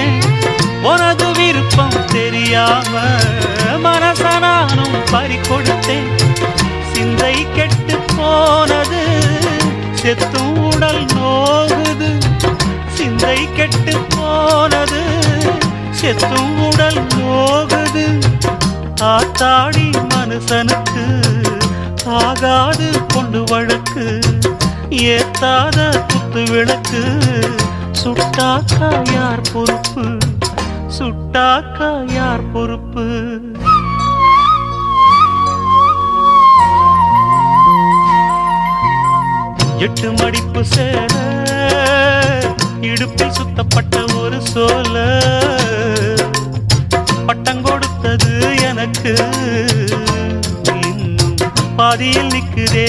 கொடுத்தேன் உனது விருப்பம் தெரியாம மனசனானும் பறி கொடுத்தேன் சிந்தை கெட்டு போனது செத்தும் உடல் நோகுது சிந்தை கெட்டு போனது செத்தும் உடல் நோகுது ஆத்தாடி மனுஷனுக்கு ஆகாது கொண்டு வழக்கு ஏத்தாத குத்து விளக்கு சுட்டாக்கா யார் பொறுப்பு சுட்டாக்கா யார் பொறுப்பு எட்டு மடிப்பு சேர இடுப்பில் சுத்தப்பட்ட ஒரு சோல பட்டம் கொடுத்தது எனக்கு இன்னும் பாதியில் நிற்குதே